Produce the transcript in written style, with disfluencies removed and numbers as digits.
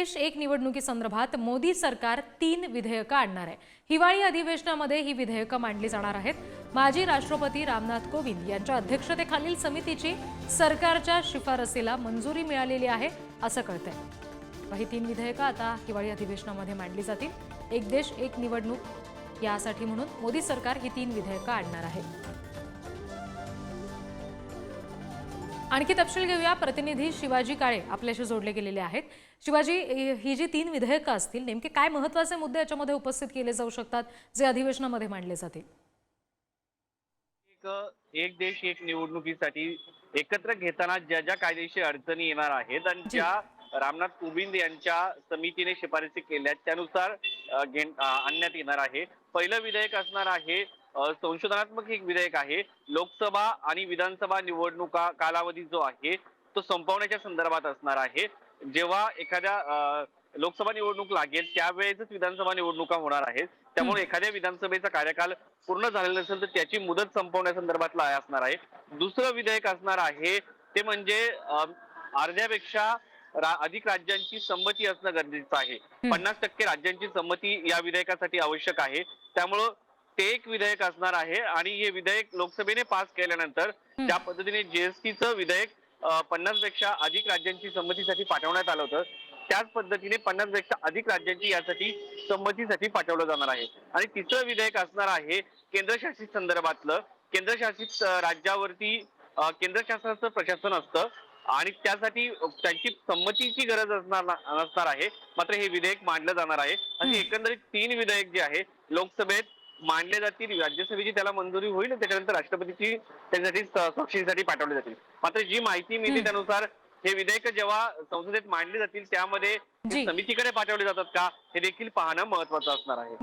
देश एक निवडणुकीसंदर्भात मोदी सरकार 3 विधेयकं आणणार आहे। हिवाळी अधिवेशनामध्ये ही विधेयकं मांडली जाणार आहेत। माजी राष्ट्रपती रामनाथ कोविंद यांच्या अध्यक्षतेखालील समितीची सरकारच्या शिफारसीला मंजुरी मिळालेली आहे असं कळतंय। ही 3 विधेयकं आता हिवाळी अधिवेशनामध्ये मांडली जातील। एक देश एक निवडणूक यासाठी म्हणून मोदी सरकार ही 3 विधेयकं आणणार आहे। आणखी तपशील घेऊया। प्रतिनिधी शिवाजी काळे आपल्याशी जोडले गेलेले आहेत। शिवाजी, ही जी 3 विधेयकं असतील नेमके काय महत्त्वाचे मुद्दे याच्यामध्ये उपस्थित केले जाऊ शकतात जे अधिवेशनामध्ये मांडले जातील? एक देश एक निवडणुकीसाठी एकत्र घेताना ज्या ज्या कायदेशीर अडचणी येणार आहेत आणि ज्या रामनाथ कोविंद यांच्या समितीने शिफारसी केल्या त्यानुसार आणण्यात येणार आहे। पहिलं विधेयक असणार आहे संशोधनात्मक एक विधेयक आहे। लोकसभा आणि विधानसभा निवडणुका कालावधी जो आहे तो संपवण्याच्या संदर्भात असणार आहे। जेव्हा एखाद्या लोकसभा निवडणूक लागेल त्यावेळेसच विधानसभा निवडणुका होणार आहेत, त्यामुळे एखाद्या विधानसभेचा कार्यकाल पूर्ण झालेला नसेल तर त्याची मुदत संपवण्यासंदर्भातला असणार आहे। दुसरं विधेयक असणार आहे ते म्हणजे अर्ध्यापेक्षा अधिक राज्यांची संमती असणं गरजेचं आहे। 50% राज्यांची संमती या विधेयकासाठी आवश्यक आहे। त्यामुळे ते एक विधेयक असणार आहे आणि हे विधेयक लोकसभेने पास केल्यानंतर ज्या पद्धतीने जीएसटीचं विधेयक 50 पेक्षा अधिक राज्यांची संमतीसाठी पाठवण्यात आलं होतं त्याच पद्धतीने 50 पेक्षा अधिक राज्यांची यासाठी संमतीसाठी पाठवलं जाणार आहे। आणि तिसरं विधेयक असणार आहे केंद्रशासित संदर्भातलं। केंद्रशासित राज्यावरती केंद्र शासनाचं प्रशासन असतं आणि त्यासाठी त्यांची संमतीची गरज नसणार आहे। मात्र हे विधेयक मांडलं जाणार आहे। आणि एकंदरीत 3 विधेयक जे आहे लोकसभेत मांडले जातील, राज्यसभेची त्याला मंजुरी होईल, त्याच्यानंतर राष्ट्रपतीची त्यासाठी स्वाक्षरीसाठी पाठवले जातील। मात्र जी माहिती मिळते त्यानुसार हे विधेयक जेव्हा संसदेत मांडली जातील त्यामध्ये समितीकडे पाठवले जातात का हे देखील पाहणं महत्त्वाचं असणार आहे।